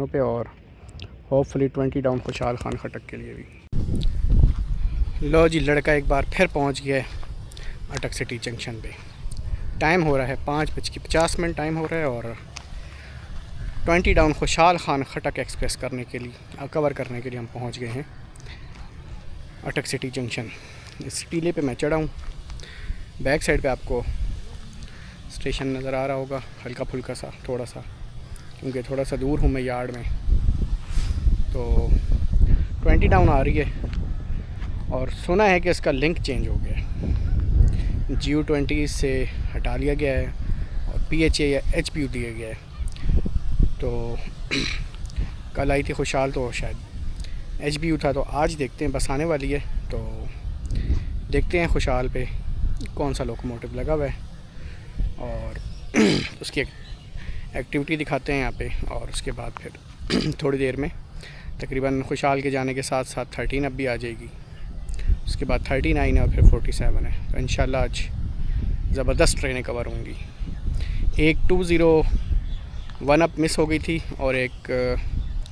दोनों पे, और होपफुली 20 डाउन खुशहाल खान खटक के लिए भी। लो जी, लड़का एक बार फिर पहुंच गया है अटक सिटी जंक्शन पे। टाइम हो रहा है 5:50 टाइम हो रहा है, और 20 डाउन खुशहाल खान खटक एक्सप्रेस कवर करने के लिए हम पहुंच गए हैं अटक सिटी जंक्शन। इस टीले पे मैं चढ़ा हूँ। बैक साइड पे आपको स्टेशन नज़र आ रहा होगा, हल्का फुल्का सा थोड़ा सा, क्योंकि थोड़ा सा दूर हूँ मैं यार्ड में। तो 20 डाउन आ रही है, और सुना है कि इसका लिंक चेंज हो गया है, GU20 से हटा लिया गया है और PHA या HPU दिया गया है। तो कल आई थी खुशहाल, तो शायद HPU था, तो आज देखते हैं, बस आने वाली है तो देखते हैं खुशहाल पे कौन सा लोकोमोटिव लगा हुआ है, और उसकी एक्टिविटी दिखाते हैं यहाँ पे। और उसके बाद फिर थोड़ी देर में तकरीबन खुशहाल के जाने के साथ साथ 13 अब भी आ जाएगी, उसके बाद 39 है और फिर 47 है। तो इंशाल्लाह आज ज़बरदस्त ट्रेनें कवर होंगी। एक 201 अप मिस हो गई थी, और एक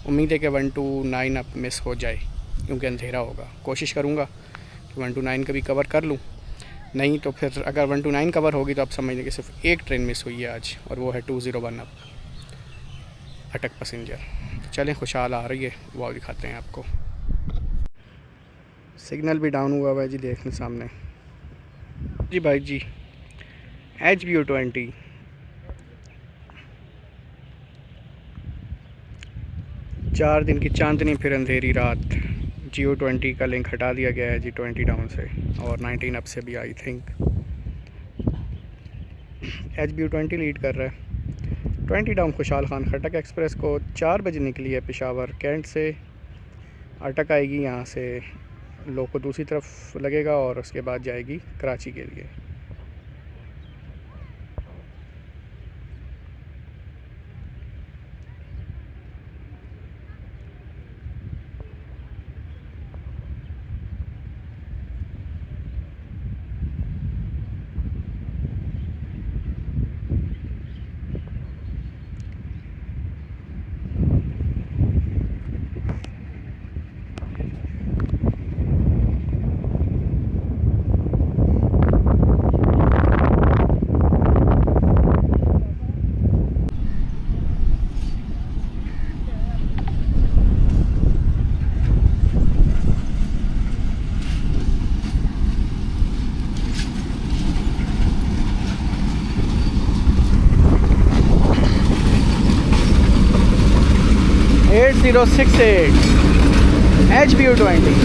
उम्मीद है कि 129 अप मिस हो जाए, क्योंकि अंधेरा होगा। कोशिश करूँगा कि 129 का भी कवर कर लूँ, नहीं तो फिर अगर 129 कवर होगी तो आप समझ लें कि सिर्फ एक ट्रेन मिस हुई है आज, और वो है 201 अप अटक पैसेंजर। तो चलें, खुशहाल आ रही है, वो दिखाते हैं आपको। सिग्नल भी डाउन हुआ है जी, देखने सामने जी भाई जी, HBU20 4 दिन की चांदनी फिर अंधेरी रात। GU20 का लिंक हटा दिया गया है जी 20 डाउन से, और 19 अप से भी आई थिंक। HBU20 लीड कर रहा है। 20 डाउन खुशहाल खान खटक एक्सप्रेस को 4 बजे निकली है पेशावर कैंट से, अटक आएगी, यहाँ से लोको दूसरी तरफ लगेगा और उसके बाद जाएगी कराची के लिए। (8068) HBU20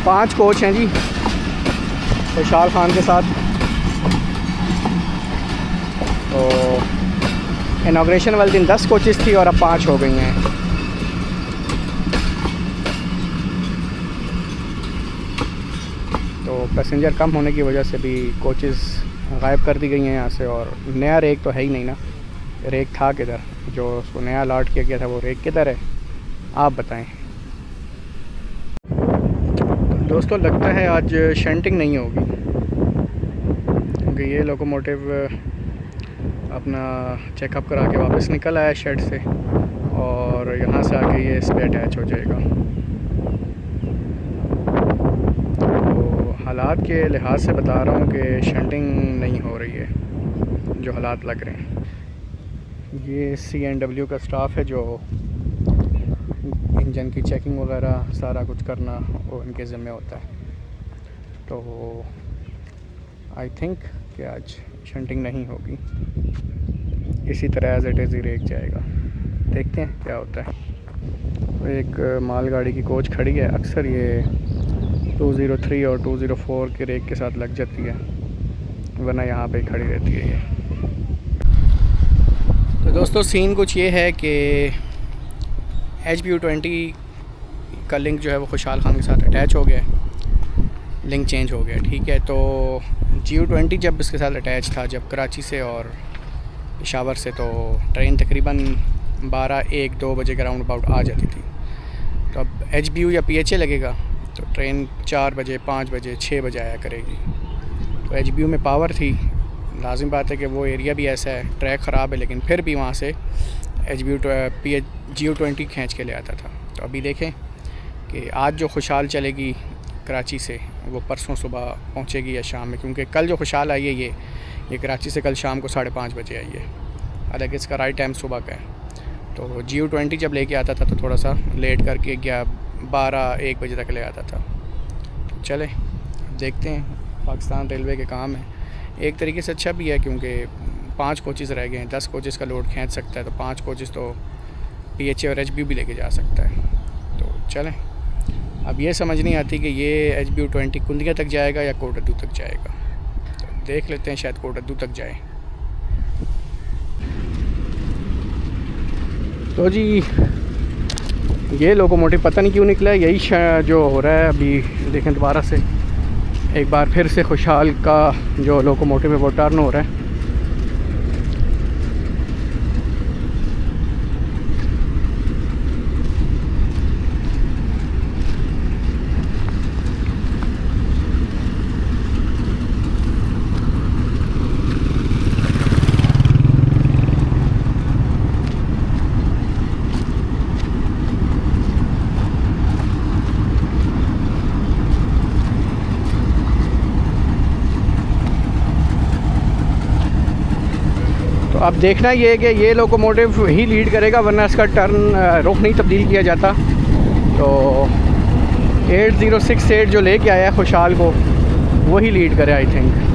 5 कोच हैं जी खुशहाल खान के साथ। तो इनॉग्रेशन वाले दिन 10 कोचेस थी और अब 5 हो गई हैं। तो पैसेंजर कम होने की वजह से भी कोचेस गायब कर दी गई हैं यहाँ से, और नया रेक तो है ही नहीं ना। रेक था किधर, जो उसको नया अलॉट किया गया था वो रेक किधर है, आप बताएं। दोस्तों लगता है आज शंटिंग नहीं होगी, क्योंकि ये लोकोमोटिव अपना चेकअप करा के वापस निकल आया शेड से, और यहाँ से आके ये इस पर अटैच हो जाएगा। तो हालात के लिहाज से बता रहा हूँ कि शंटिंग नहीं हो रही है, जो हालात लग रहे हैं। ये CNW का स्टाफ है जो इंजन की चेकिंग वगैरह सारा कुछ करना वो इनके ज़िम्मे होता है। तो आई थिंक कि आज शंटिंग नहीं होगी, इसी तरह एज इट इज़ ही रेक जाएगा। देखते हैं क्या होता है। एक मालगाड़ी की कोच खड़ी है, अक्सर ये 203 और 204 के रेक के साथ लग जाती है, वरना यहाँ पे खड़ी रहती है ये। तो दोस्तों सीन कुछ ये है कि HBU20 का लिंक जो है वो खुशहाल खान के साथ अटैच हो गया है, लिंक चेंज हो गया, ठीक है। तो GU20 जब इसके साथ अटैच था, जब कराची से और पेशावर से, तो ट्रेन तकरीबन 12-1-2 बजे के राउंड अबाउट आ जाती थी। तो अब HBU या PHA लगेगा तो ट्रेन 4 बजे 5 बजे 6 बजे आया करेगी। तो HBU में पावर थी, लाजिम बात है कि वो एरिया भी ऐसा है, ट्रैक ख़राब है, लेकिन फिर भी वहाँ से HBU GU20 खींच के ले आता था। तो अभी देखें कि आज जो खुशहाल चलेगी कराची से वो परसों सुबह पहुँचेगी या शाम में, क्योंकि कल जो खुशहाल आई है ये कराची से कल शाम को 5:30 बजे आई है, हालांकि इसका राइट टाइम सुबह का है। तो GU20 जब लेके आता था तो थोड़ा सा लेट करके 12-1 बजे तक ले आता था। तो चले देखते हैं, पाकिस्तान रेलवे के काम है। एक तरीके से अच्छा भी है क्योंकि 5 कोचेज़ रह गए हैं, 10 कोचेज़ का लोड खींच सकता है, तो 5 कोचेज़ तो PHA और HBU भी लेके जा सकता है। तो चलें, अब ये समझ नहीं आती कि ये HBU20 कुंदिया तक जाएगा या कोटद्दू तक जाएगा। तो देख लेते हैं, शायद कोटद्दू तक जाए। तो जी ये लोकोमोटिव पता नहीं क्यों निकला है, यही जो हो रहा है अभी देखें, दोबारा से एक बार फिर से खुशहाल का जो लोकोमोटिव है वो टर्न हो रहा है। अब देखना ये है कि ये लोकोमोटिव ही लीड करेगा, वरना इसका टर्न रुख नहीं तब्दील किया जाता। तो 8068 जो लेके आया है खुशहाल को, वही लीड करे आई थिंक।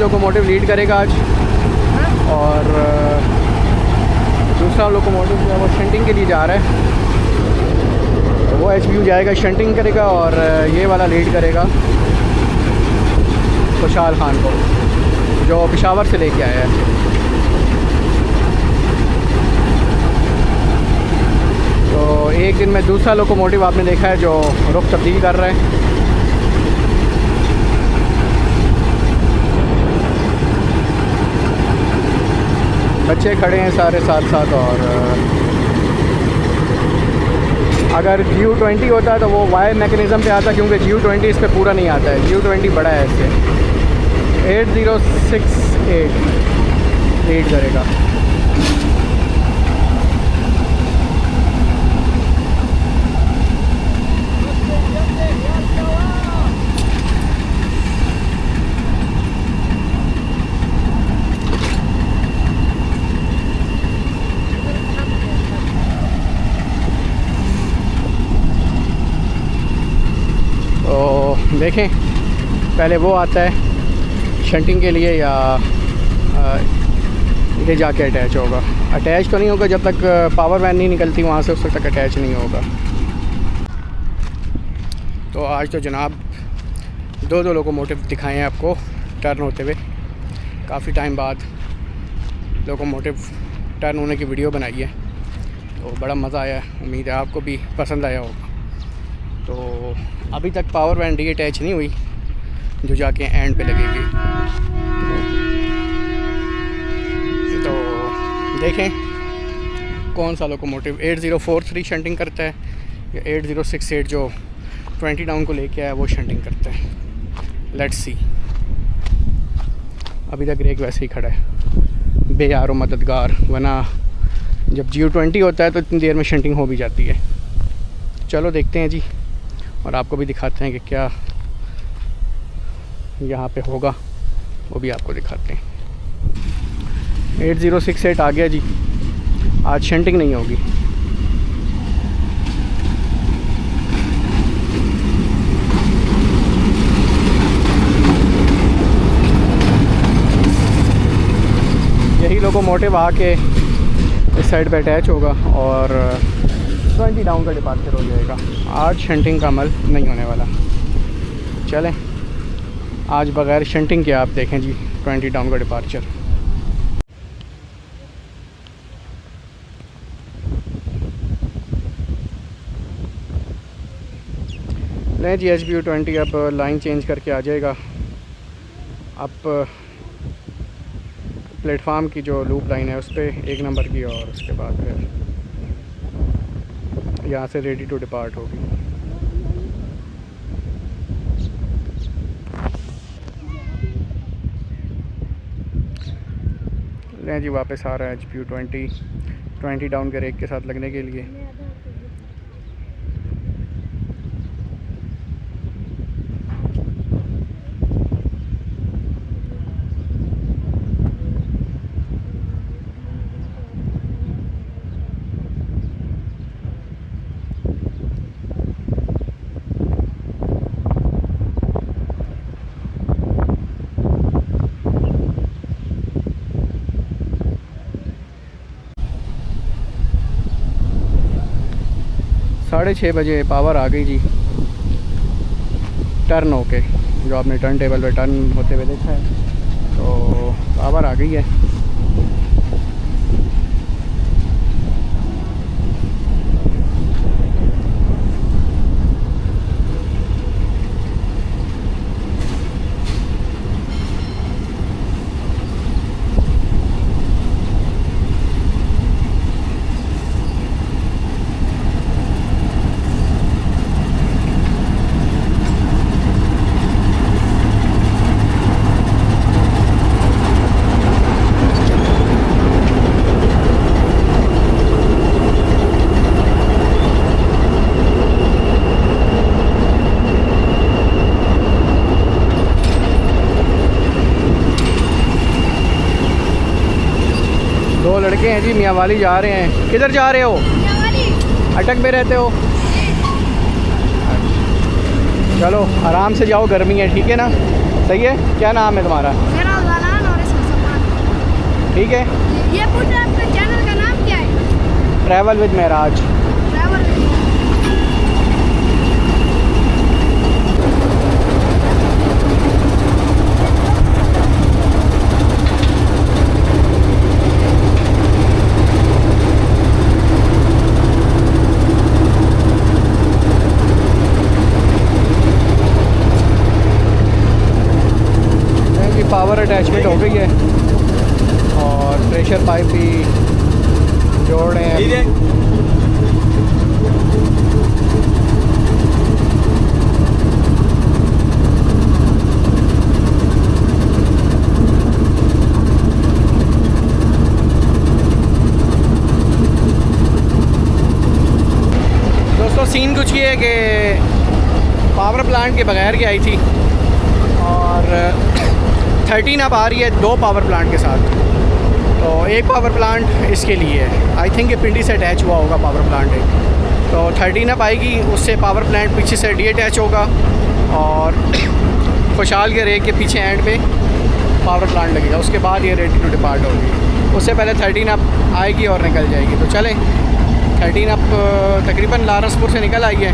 लोकोमोटिव लीड करेगा आज, और दूसरा लोकोमोटिव जो है वो शंटिंग के लिए जा रहा है, तो वो HBU जाएगा, शंटिंग करेगा, और ये वाला लीड करेगा खुशहाल खान को जो पेशावर से लेके आया है। तो एक दिन में दूसरा लोकोमोटिव आपने देखा है जो रुख तब्दील कर रहा है। बच्चे खड़े हैं सारे साथ साथ, और अगर GU20 होता तो वो वाई मैकेनिज़्म पे आता, क्योंकि GU20 इस पे पूरा नहीं आता है, GU20 बड़ा है इससे। 8068 लीड करेगा। देखें पहले वो आता है शंटिंग के लिए या ये जाके अटैच होगा। अटैच तो नहीं होगा जब तक पावर वैन नहीं निकलती वहाँ से, उस तक अटैच नहीं होगा। तो आज तो जनाब दो लोकोमोटिव दिखाए हैं आपको टर्न होते हुए, काफ़ी टाइम बाद लोकोमोटिव टर्न होने की वीडियो बनाई है, तो बड़ा मज़ा आया। उम्मीद है आपको भी पसंद आया होगा। तो अभी तक पावर वैन डी अटैच नहीं हुई, जो जाके एंड पे लगेगी। तो देखें कौन सा लोकोमोटिव 8043 शंटिंग करता है या 8068 जो 20 डाउन को लेके आया वो शंटिंग करता है। Let's see. अभी तक रेक वैसे ही खड़ा है, बेयारो मददगार, वरना जब GU20 होता है तो इतनी देर में शंटिंग हो भी जाती है। चलो देखते हैं जी, और आपको भी दिखाते हैं कि क्या यहाँ पे होगा, वो भी आपको दिखाते हैं। 8068 आ गया जी, आज शंटिंग नहीं होगी। यही लोकोमोटिव आके इस साइड पे अटैच होगा और 20 डाउन का डिपार्चर हो जाएगा। आज शंटिंग का अमल नहीं होने वाला। चलें आज बगैर शंटिंग के आप देखें जी 20 डाउन का डिपार्चर। नहीं जी HBU20 अब लाइन चेंज करके आ जाएगा। अब प्लेटफार्म की जो लूप लाइन है उस पर 1 नंबर की, और उसके बाद फिर यहाँ से रेडी टू डिपार्ट होगी। लें जी वापस आ रहा है HBU20 डाउन के रेक के साथ लगने के लिए। साढ़े 6 बजे पावर आ गई जी, टर्न होके, जो आपने टर्न टेबल पे टर्न होते हुए देखा है, तो पावर आ गई है। दो लड़के हैं जी, मियाँ वाली जा रहे हैं। किधर जा रहे हो? अटक में रहते हो? चलो आराम से जाओ, गर्मी है, ठीक है ना? सही है। क्या नाम है तुम्हारा? मेरा ज़लान और इसका सामान। ठीक है। ये पूछो आपके चैनल का नाम क्या है? Travel with Maharaj. Travel with power attachment हो गई है और प्रेशर पाइप भी जोड़ रहे हैं। दोस्तों सीन कुछ ये है कि पावर प्लांट के बगैर की आई थी और 13 अब आ रही है 2 पावर प्लांट के साथ। तो एक पावर प्लांट इसके लिए है, आई थिंक ये पिंडी से अटैच हुआ होगा पावर प्लांट एक। तो 13 अब आएगी, उससे पावर प्लांट पीछे से डी अटैच होगा और खुशहाल के रेक के पीछे एंड पे पावर प्लांट लगेगा। उसके बाद ये रेडी टू डिपार्ट होगी। उससे पहले 13 अब आएगी और निकल जाएगी। तो चलें, 13 अब तकरीबन लारसपुर से निकल आई है,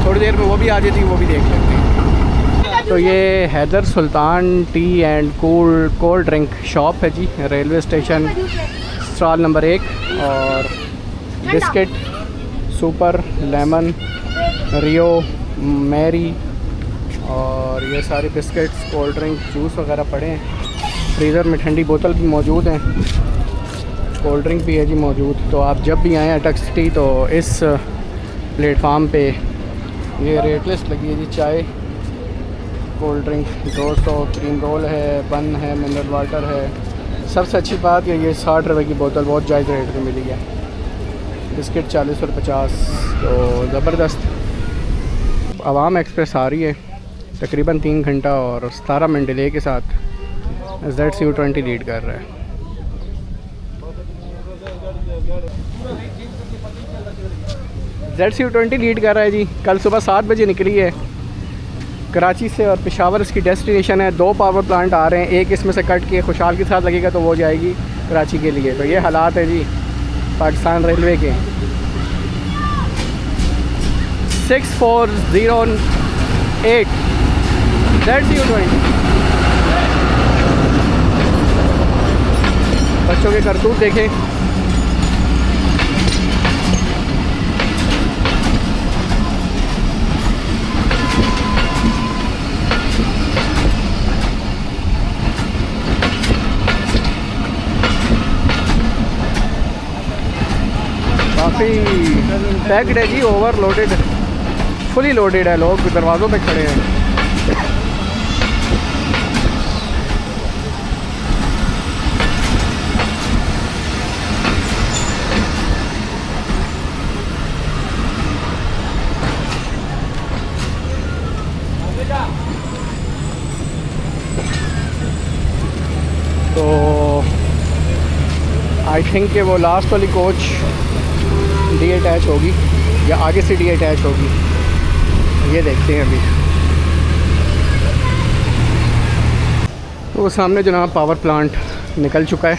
थोड़ी देर में वो भी आ जाती है, वो भी देख लेते हैं। तो ये Haider Sultan tea and cold drink shop है जी, रेलवे स्टेशन स्टॉल नंबर 1। और biscuit super, lemon, Rio, Marie और ये सारे बिस्किट्स, कोल्ड ड्रिंक, जूस वगैरह पड़े हैं। फ्रीज़र में ठंडी बोतल भी मौजूद हैं, कोल्ड ड्रिंक भी है जी मौजूद। तो आप जब भी आएँ अटक सिटी तो इस प्लेटफार्म पे ये रेट लिस्ट लगी है जी। चाय, कोल्ड ड्रिंक 200, क्रीम रोल है, बन है, मिनरल वाटर है। सबसे अच्छी बात ये 60 रुपये की बोतल बहुत जायज़ रेट में मिली है। बिस्किट 40 और 50, तो ज़बरदस्त। आवाम एक्सप्रेस आ रही है तकरीबन 3 घंटा और 17 मिनट डिले के साथ। ZCU20 लीड कर रहा है। ZCU20 लीड कर रहा है जी। कल सुबह 7 बजे निकली है कराची से और पेशावर इसकी डेस्टिनेशन है। 2 पावर प्लांट आ रहे हैं, एक इसमें से कट के खुशहाल के साथ लगेगा तो वो जाएगी कराची के लिए। तो ये हालात है जी पाकिस्तान रेलवे के। 6408 ZCU20 बच्चों के करतूत देखें। काफ़ी पैक्ड है जी, ओवरलोडेड, फुली लोडेड है, लोग दरवाज़ों पे खड़े हैं। तो आई थिंक कि वो लास्ट वाली कोच डी अटैच होगी या आगे से डी अटैच होगी, ये देखते हैं अभी। तो सामने जनाब पावर प्लांट निकल चुका है।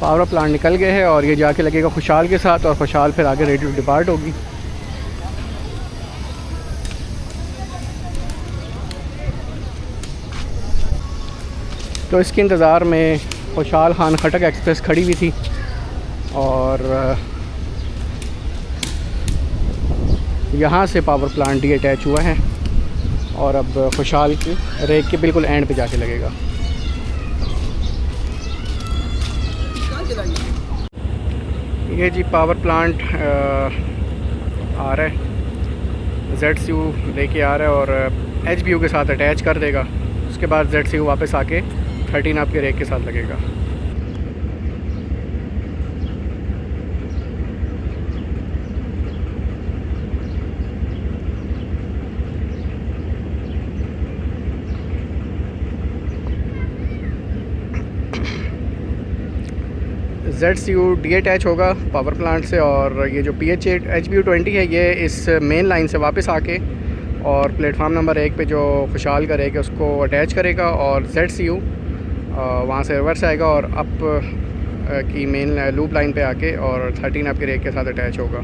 पावर प्लांट निकल गए हैं और ये जाके लगेगा खुशहाल के साथ, और खुशहाल फिर आगे रेडी टू डिपार्ट होगी। तो इसके इंतज़ार में खुशहाल खान खटक एक्सप्रेस खड़ी हुई थी और यहाँ से पावर प्लांट डी अटैच हुआ है और अब खुशहाल के रेक के बिल्कुल एंड पे जाके लगेगा। ये जी पावर प्लांट आ रहा है, ZCU लेके आ रहा है और HBU के साथ अटैच कर देगा। उसके बाद ZCU वापस आके 13 आपके रेक के साथ लगेगा। ZCU डी अटैच होगा पावर प्लांट से और ये जो PH8 HBU20 है ये इस मेन लाइन से वापस आके और प्लेटफार्म नंबर 1 पे जो खुशहाल का रेक है उसको अटैच करेगा और ZCU वहाँ से रिवर्स आएगा और अप की मेन लूप लाइन पे आके और 13 आपके रेक के साथ अटैच होगा।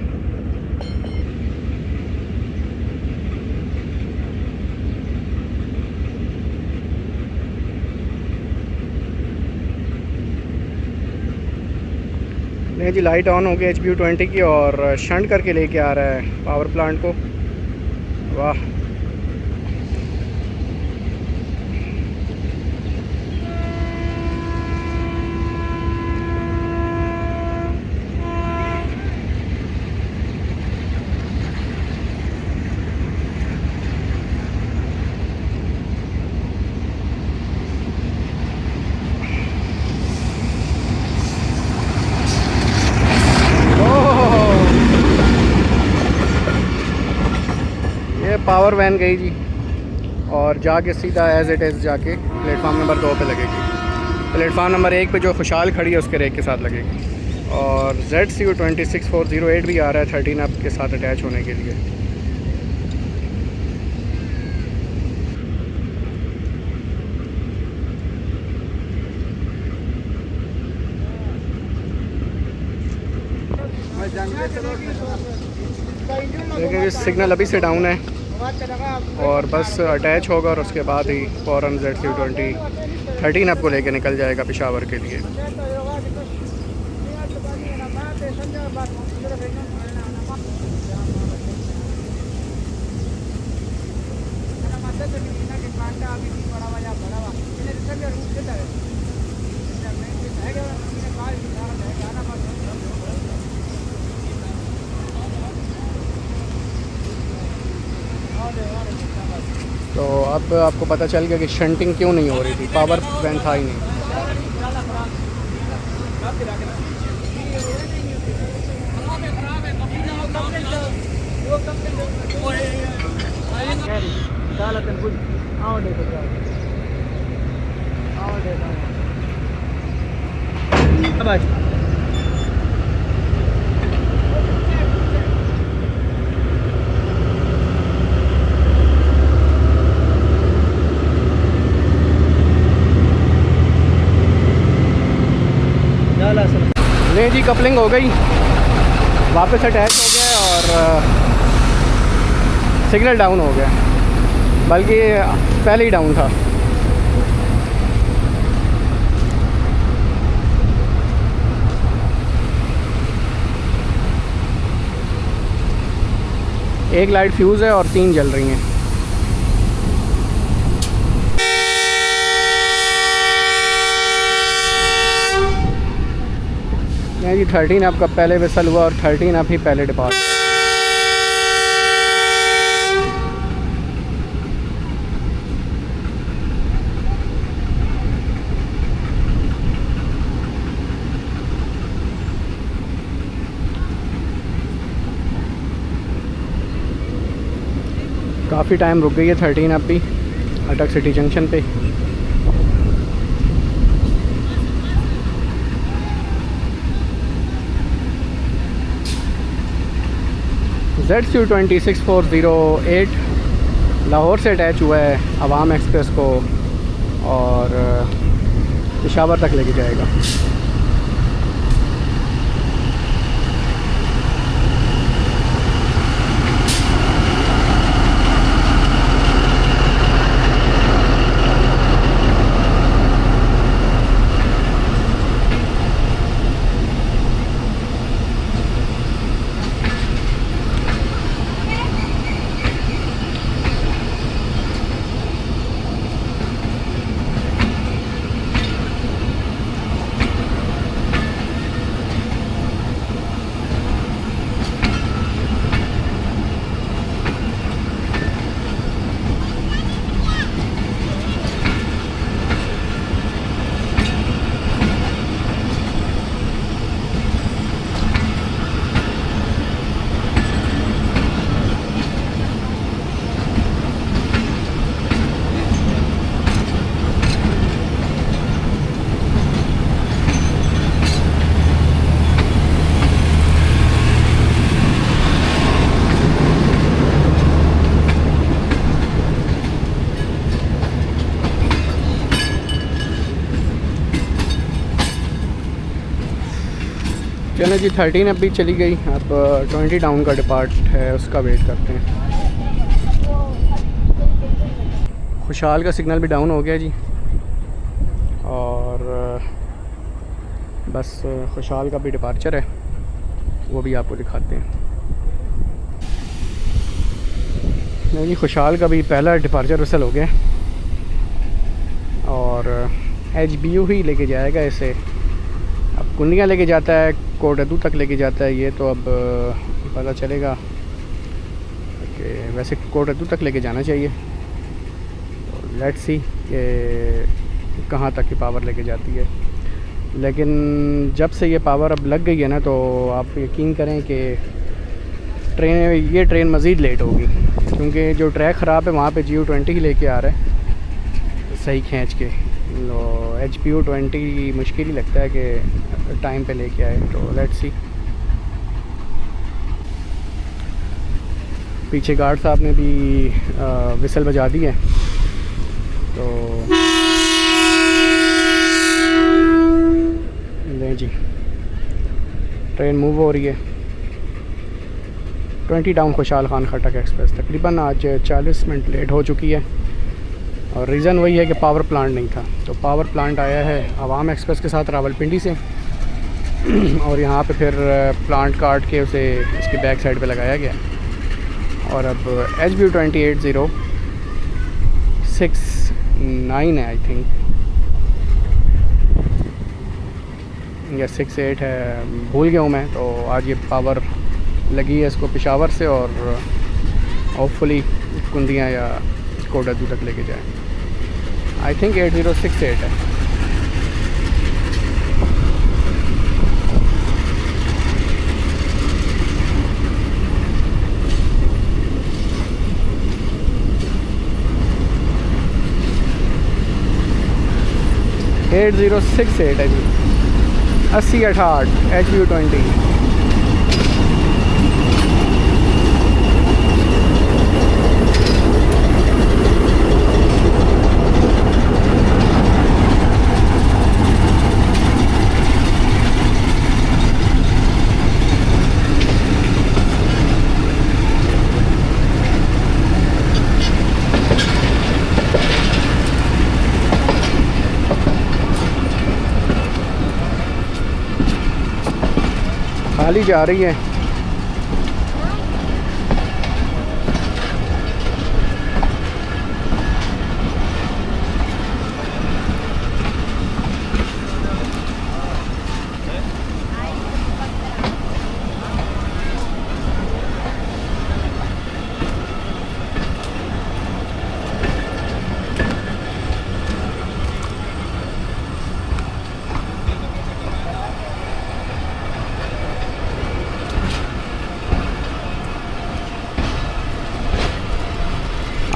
नहीं जी, लाइट ऑन हो गई HBU20 की और शंट करके लेके आ रहा है पावर प्लांट को। वाह, पावर वैन गई जी और जाके सीधा एज इट इज़ जाके प्लेटफार्म नंबर 2 पे लगेगी। प्लेटफार्म नंबर 1 पे जो खुशहाल खड़ी है उसके रेक के साथ लगेगी और ZCU 26408 भी आ रहा है 13 अप के साथ अटैच होने के लिए। देखिए सिग्नल अभी से डाउन है और बस अटैच होगा और उसके बाद ही फ़ौरन ZCU 13 आपको लेके निकल जाएगा पेशावर के लिए। तो अब आपको पता चल गया कि शंटिंग क्यों नहीं हो रही थी, पावर वैन था ही नहीं। ले जी कपलिंग हो गई, वापस अटैच हो गया और सिग्नल डाउन हो गया, बल्कि पहले ही डाउन था। एक लाइट फ्यूज़ है और 3 जल रही हैं। नहीं जी 13 अप का पहले विसल हुआ और 13 अप ही पहले डिपार्ट। काफ़ी टाइम रुक गई है 13 अप भी अटक सिटी जंक्शन पे। ZCU26408 लाहौर से अटैच हुआ है अवाम एक्सप्रेस को और पेशावर तक लेके जाएगा। चलो जी 13 अब भी चली गई। अब 20 डाउन का डिपार्ट है, उसका वेट करते हैं। खुशहाल का सिग्नल भी डाउन हो गया जी और बस खुशहाल का भी डिपार्चर है, वो भी आपको दिखाते हैं। नहीं जी खुशहाल का भी पहला डिपार्चर वसल हो गया और HBU ही लेके जाएगा इसे। अब कुंडियाँ लेके जाता है, कोटदू तक लेके जाता है ये, तो अब पता चलेगा कि वैसे कोटदू तक लेके जाना चाहिए। तो लेट्स सी कि कहाँ तक की पावर लेके जाती है। लेकिन जब से ये पावर अब लग गई है ना, तो आप यकीन करें कि ये ट्रेन मज़ीद लेट होगी, क्योंकि जो ट्रैक ख़राब है वहाँ पे GU20 ही लेके आ रहा है सही खींच के। तो HPU20 मुश्किल ही लगता है कि टाइम पे लेके आए। तो लेट्स सी। पीछे गार्ड साहब ने भी विसल बजा दी है, तो लें जी ट्रेन मूव हो रही है। 20 डाउन खुशहाल खान खटक एक्सप्रेस तकरीबन आज 40 मिनट लेट हो चुकी है और रीज़न वही है कि पावर प्लांट नहीं था। तो पावर प्लांट आया है अवाम एक्सप्रेस के साथ रावलपिंडी से और यहाँ पे फिर प्लांट काट के उसे इसकी बैक साइड पे लगाया गया और अब HBU28069 है आई थिंक, या 68 है, भूल गया हूँ मैं। तो आज ये पावर लगी है इसको पेशावर से और होपफुली कुंदियाँ या कोटदू तक लेके जाएँ। आई थिंक 8068 है। एट 8068 है जी, 8068 HBU20। खाली जा रही है।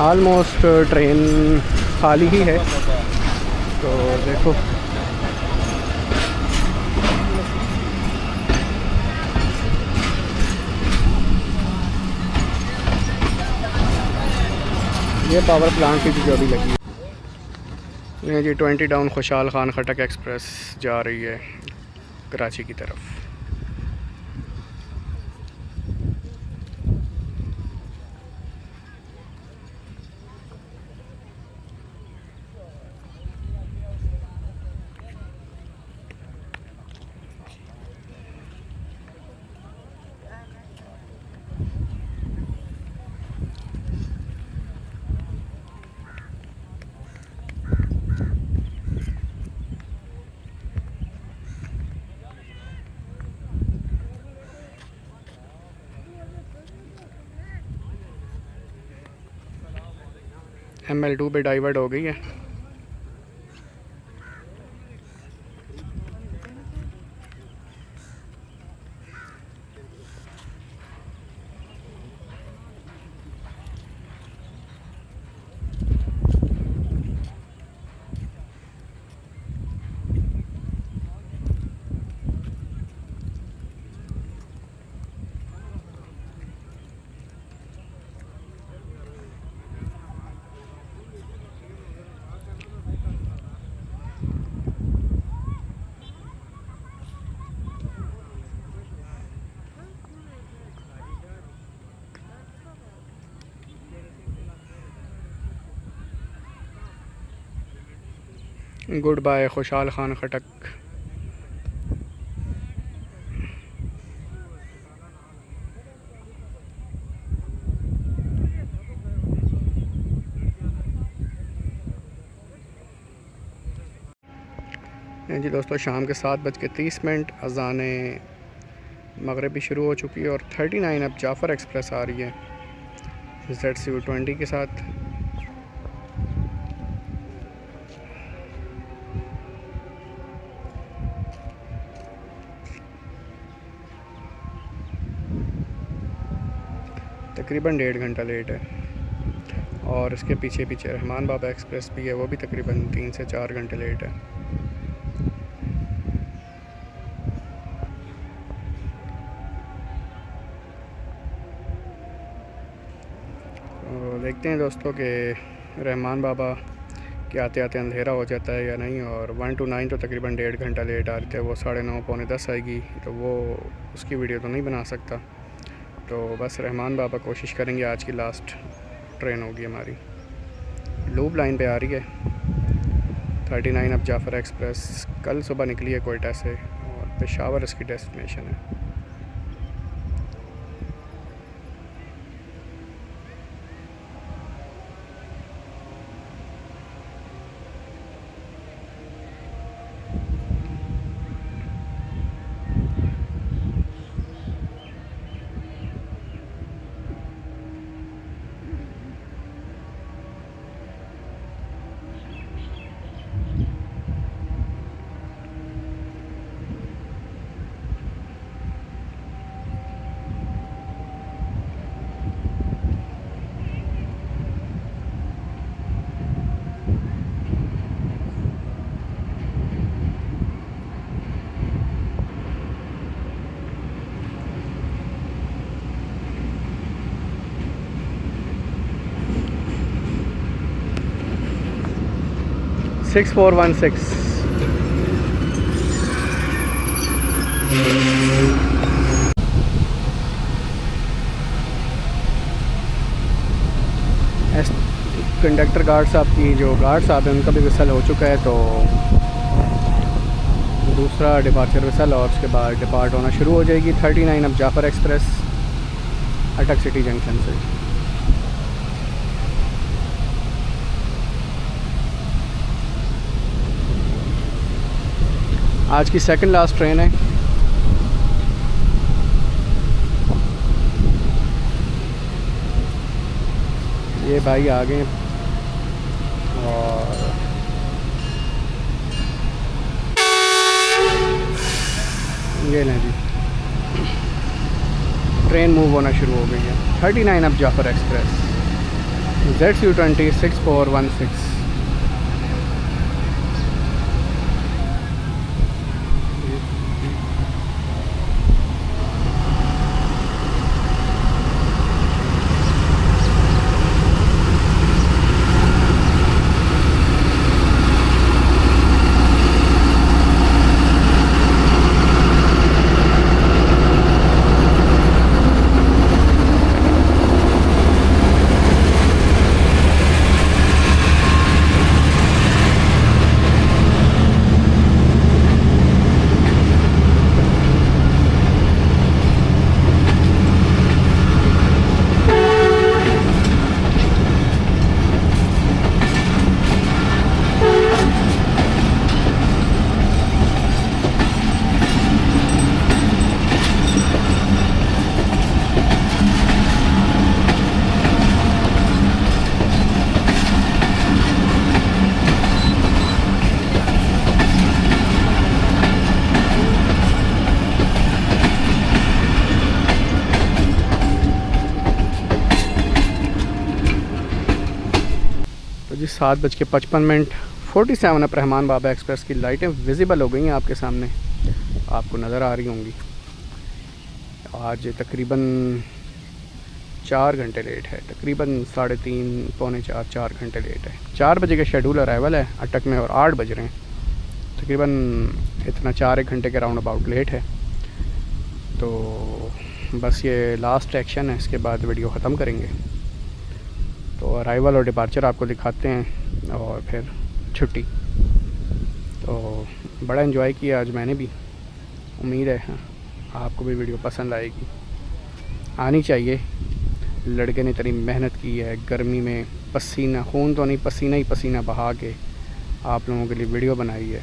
ऑलमोस्ट ट्रेन खाली ही है, तो देखो ये पावर प्लांट की जो अभी लगी है। ये जी 20 डाउन खुशहाल खान खटक एक्सप्रेस जा रही है कराची की तरफ। ML2 पे डाइवर्ट हो गई है। गुड बाय खुशहाल खान खटक। जी दोस्तों, शाम के 7:30 अज़ाने मगरिब भी शुरू हो चुकी है और 39 अब जाफ़र एक्सप्रेस आ रही है ZCU20 के साथ। तकरीबन 1.5 घंटा लेट है और इसके पीछे पीछे रहमान बाबा एक्सप्रेस भी है, वो भी तकरीबन 3 से 4 घंटे लेट है। तो देखते हैं दोस्तों कि रहमान बाबा के आते आते अंधेरा हो जाता है या नहीं। और 1 to 9 तो तकरीबन 1.5 घंटा लेट आ रही थे, वो 9:30 पौने 10 आएगी, तो वो उसकी वीडियो तो नहीं बना सकता। तो बस रहमान बाबा कोशिश करेंगे। आज की लास्ट ट्रेन होगी हमारी, लूप लाइन पे आ रही है 39 अब जाफ़र एक्सप्रेस। कल सुबह निकली है कोयटा से और पेशावर इसकी डेस्टिनेशन है। सिक्स 416 कंडक्टर गार्ड साहब की जो गार्ड साहब हैं उनका भी विसल हो चुका है, तो दूसरा डिपार्चर विसल और उसके बाद डिपार्ट होना शुरू हो जाएगी 39 अब जाफ़र एक्सप्रेस अटक सिटी जंक्शन से। आज की सेकंड लास्ट ट्रेन है। ये भाई आ गए और ये लें जी, ट्रेन मूव होना शुरू हो गई है। 39 अब जाफ़र एक्सप्रेस ZU20 6416। जी 7:55 47 अब रहमान बाबा एक्सप्रेस की लाइटें विजिबल हो गई हैं आपके सामने, आपको नज़र आ रही होंगी। आज तकरीबन 4 घंटे लेट है, तकरीबन 3:30 पौने 4 घंटे लेट है। 4 बजे का शेड्यूल अराइवल है अटक में और 8 बज रहे हैं, तकरीबन इतना 4-1 घंटे के राउंड अबाउट लेट है। तो बस ये लास्ट एक्शन है, इसके बाद वीडियो ख़त्म करेंगे। तो अराइवल और डिपार्चर आपको दिखाते हैं और फिर छुट्टी। तो बड़ा एंजॉय किया आज मैंने भी, उम्मीद है आपको भी वीडियो पसंद आएगी। आनी चाहिए, लड़के ने इतनी मेहनत की है गर्मी में, पसीना खून तो नहीं पसीना ही पसीना बहा के आप लोगों के लिए वीडियो बनाई है।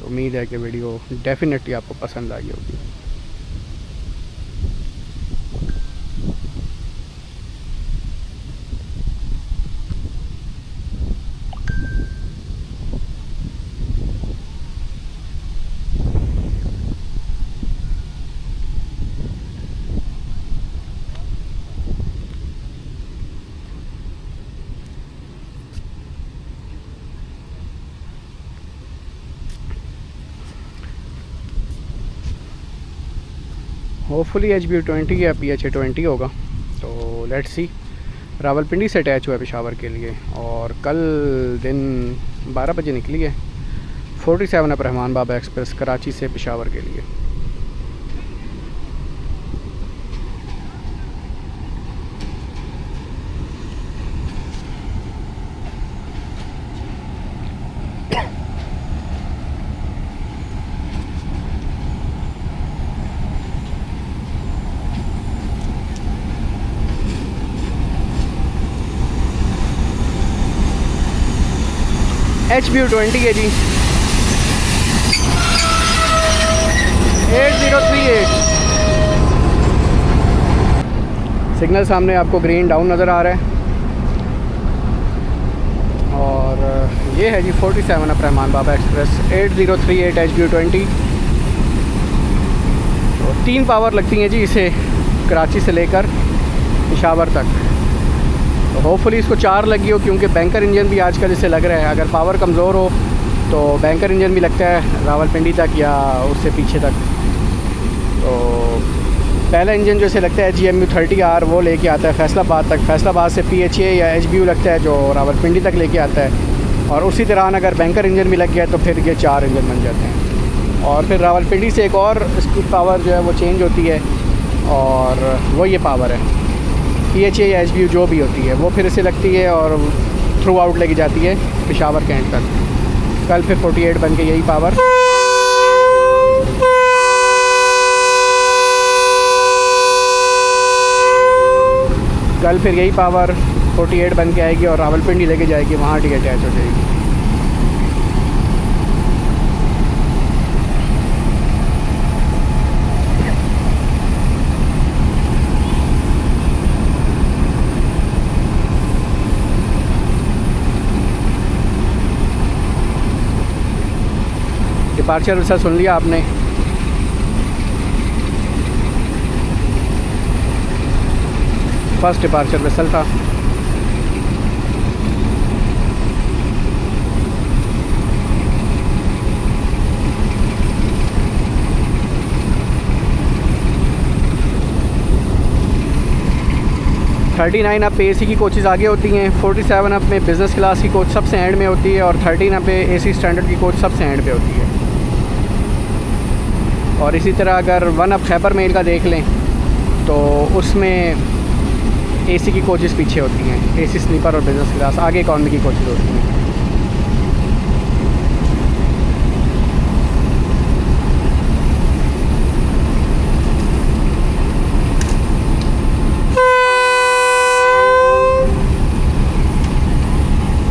तो उम्मीद है कि वीडियो डेफिनेटली आपको पसंद आई होगी। होपफुली HBU20 या PHA20 होगा। तो लेट्स सी। रावलपिंडी से अटैच हुआ है पेशावर के लिए और कल दिन 12 बजे निकली है 47 अब रहमान बाबा एक्सप्रेस कराची से पेशावर के लिए। HBU20 है जी 8038। सिग्नल सामने आपको ग्रीन डाउन नज़र आ रहा है और ये है जी 47 अब रहमान बाबा एक्सप्रेस 8038 HBU20। तो 3 पावर लगती हैं जी इसे कराची से लेकर पेशावर तक। तो होपफुली इसको 4 लगी हो, क्योंकि बैंकर इंजन भी आजकल इसे लग रहा है। अगर पावर कमज़ोर हो तो बैंकर इंजन भी लगता है रावलपिंडी तक या उससे पीछे तक। तो पहला इंजन जो इसे लगता है GMU 30R वो लेके आता है फैसलाबाद तक, फैसलाबाद से PHA या HBU लगता है जो रावलपिंडी तक लेके आता है। और उसी तरह अगर बैंकर इंजन भी लग गया तो फिर ये 4 इंजन बन जाते हैं। और फिर रावलपिंडी से एक और इसकी पावर जो है वो चेंज होती है और वो ये पावर है PHA या HBU जो भी होती है वो फिर इसे लगती है और थ्रू आउट लेके जाती है पेशावर के एंड तक। कल फिर 48 बन के यही पावर कल फिर यही पावर 48 बन के आएगी और रावलपिंडी लेके जाएगी, वहाँ डी अटैच हो जाएगी। डिपार्चर विसल सुन लिया आपने। फर्स्ट डिपार्चर विसल था। थर्टी 39 अब पे AC की कोचेज़ आगे होती हैं, 47 अब में बिज़नेस क्लास की कोच सबसे एंड में होती है और 13 अब पे AC स्टैंडर्ड की कोच सबसे एंड पे होती है। और इसी तरह अगर 1 अब खैबर मेल का देख लें तो उसमें AC की कोचेज़ पीछे होती हैं, AC स्लीपर और बिज़नेस क्लास आगे इकॉनमी की कोचेज़ होती हैं।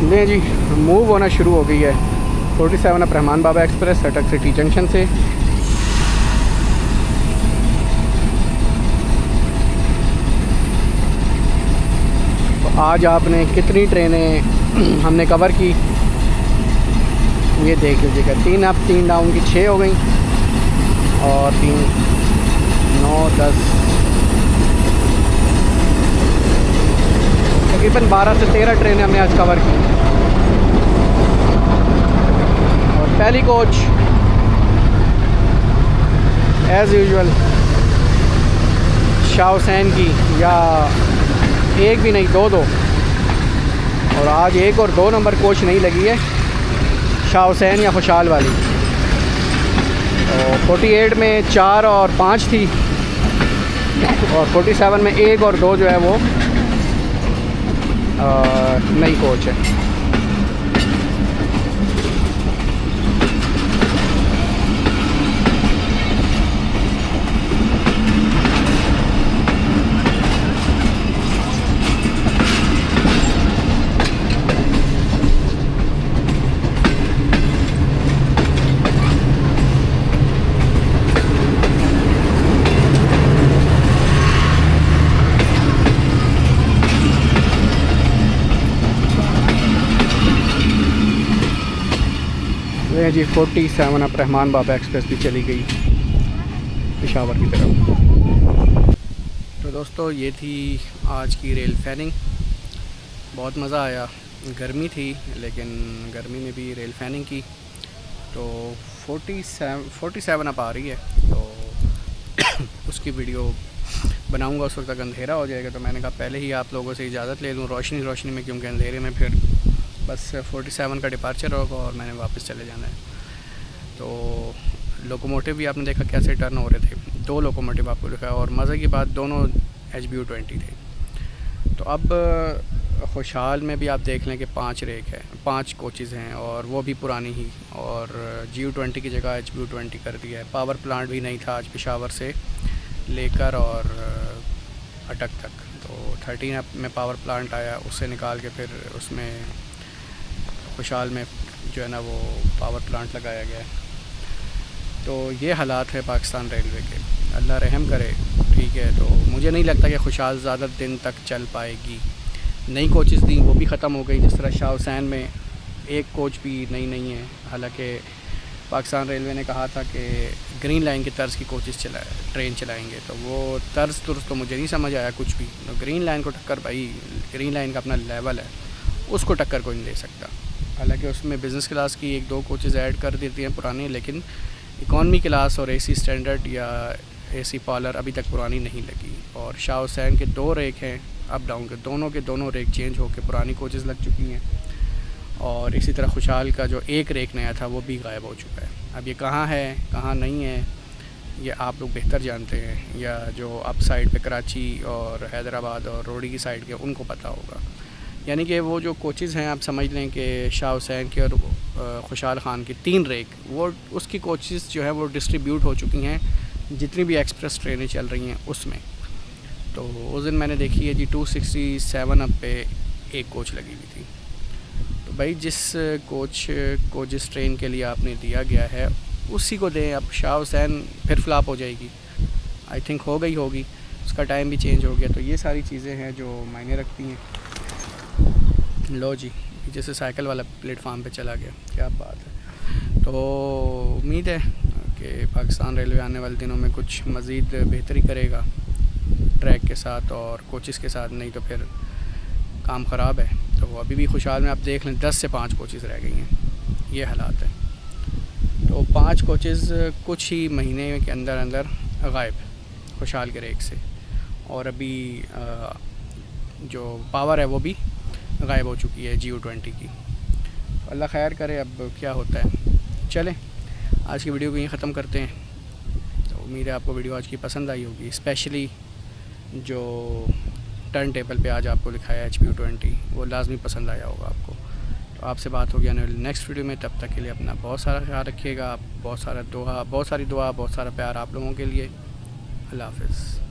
दें जी, मूव होना शुरू हो गई है 47 अब रहमान बाबा एक्सप्रेस अटक सिटी जंक्शन से। आज आपने कितनी ट्रेनें हमने कवर की ये देख लीजिएगा। 3 अप 3 डाउन की 6 हो गई और 3 9 10 तकरीबन 12 से 13 ट्रेनें हमने आज कवर की। और पहली coach as usual Shah Hussain की, या एक भी नहीं 2 और आज 1 और 2 नंबर कोच नहीं लगी है, शाह हुसैन या खुशहाल वाली। तो 48 में 4 और 5 थी और 47 में 1 और 2 जो है वो नई कोच है। जी 47 अब रहमान बाबा एक्सप्रेस भी चली गई पेशावर की तरफ। तो दोस्तों ये थी आज की रेल फैनिंग, बहुत मज़ा आया। गर्मी थी लेकिन गर्मी में भी रेल फैनिंग की। तो 47 अब आ रही है तो उसकी वीडियो बनाऊंगा, उस वक्त तक अंधेरा हो जाएगा। तो मैंने कहा पहले ही आप लोगों से इजाज़त ले लूँ रोशनी में, क्योंकि अंधेरे में फिर बस 47 का डिपार्चर होगा और मैंने वापस चले जाना है। तो लोकोमोटिव भी आपने देखा कैसे टर्न हो रहे थे, 2 लोकोमोटिव आपको दिखा और मज़े की बात दोनों HBU20 थे। तो अब खुशहाल में भी आप देख लें कि 5 रेक है, 5 कोचेज़ हैं और वो भी पुरानी ही, और GU20 की जगह HBU20 कर दिया है। पावर प्लांट भी नहीं था आज पेशावर से लेकर और अटक तक। तो 13 अब में पावर प्लांट आया, उससे निकाल के फिर उसमें खुशहाल में जो है ना वो पावर प्लांट लगाया गया है। तो ये हालात है पाकिस्तान रेलवे के, अल्लाह रहम करे। ठीक है, तो मुझे नहीं लगता कि खुशहाल ज़्यादा दिन तक चल पाएगी। नई कोचेज़ थी वो भी ख़त्म हो गई, जिस तरह शाह हुसैन में 1 कोच भी नई नहीं है। हालांकि पाकिस्तान रेलवे ने कहा था कि ग्रीन लाइन की तर्ज़ की कोचेज़ ट्रेन चलाएँगे, तो वो तर्ज़ तो मुझे नहीं समझ आया कुछ भी। तो ग्रीन लाइन को टक्कर, भाई ग्रीन लाइन का अपना लेवल है, उसको टक्कर कोई नहीं दे सकता। हालांकि उसमें बिज़नेस क्लास की 1-2 कोचेज़ ऐड कर देती हैं पुरानी, लेकिन इकॉनमी क्लास और AC स्टैंडर्ड या AC पॉलर अभी तक पुरानी नहीं लगी। और शाह हुसैन के 2 रेक हैं अप डाउन के, दोनों रेक चेंज होकर पुरानी कोचेज़ लग चुकी हैं। और इसी तरह खुशहाल का जो 1 रेक नया था वो भी गायब हो चुका है। अब ये कहाँ है कहाँ नहीं है ये आप लोग बेहतर जानते हैं, या जो अप साइड पे कराची और हैदराबाद और रोडी की साइड के उनको पता होगा। यानी कि वो जो कोचेज़ हैं आप समझ लें कि शाह हुसैन की और खुशहाल ख़ान की 3 रेक, वो उसकी कोचेज़ जो है वो डिस्ट्रीब्यूट हो चुकी हैं जितनी भी एक्सप्रेस ट्रेनें चल रही हैं उसमें। तो उस दिन मैंने देखी है जी 267 अप पे एक कोच लगी हुई थी। तो भाई जिस कोच को जिस ट्रेन के लिए आपने दिया गया है उसी को दें। अब शाह हुसैन फिर फ्लॉप हो जाएगी, आई थिंक हो गई होगी, उसका टाइम भी चेंज हो गया। तो ये सारी चीज़ें हैं जो मायने रखती हैं। लो जी जैसे साइकिल वाला प्लेटफार्म पे चला गया, क्या बात है। तो उम्मीद है कि पाकिस्तान रेलवे आने वाले दिनों में कुछ मज़ीद बेहतरी करेगा ट्रैक के साथ और कोचेस के साथ, नहीं तो फिर काम ख़राब है। तो अभी भी खुशहाल में आप देख लें 10 से 5 कोचेस रह गई हैं, ये हालात है। तो 5 कोचेस कुछ ही महीने के अंदर अंदर गायब खुशहाल के रेक से, और अभी जो पावर है वो भी गायब हो चुकी है GU20 की। तो अल्लाह खैर करे, अब क्या होता है। चलें आज की वीडियो को यहीं ख़त्म करते हैं। तो उम्मीद है आपको वीडियो आज की पसंद आई होगी, स्पेशली जो टर्न टेबल पे आज आपको लिखाया है HPU20 वो लाजमी पसंद आया होगा आपको। तो आपसे बात होगी आने वाली नेक्स्ट वीडियो में। तब तक के लिए अपना बहुत सारा ख्याल रखिएगा। बहुत सारी दुआ बहुत सारा प्यार आप लोगों के लिए। अल्लाह हाफ़िज़।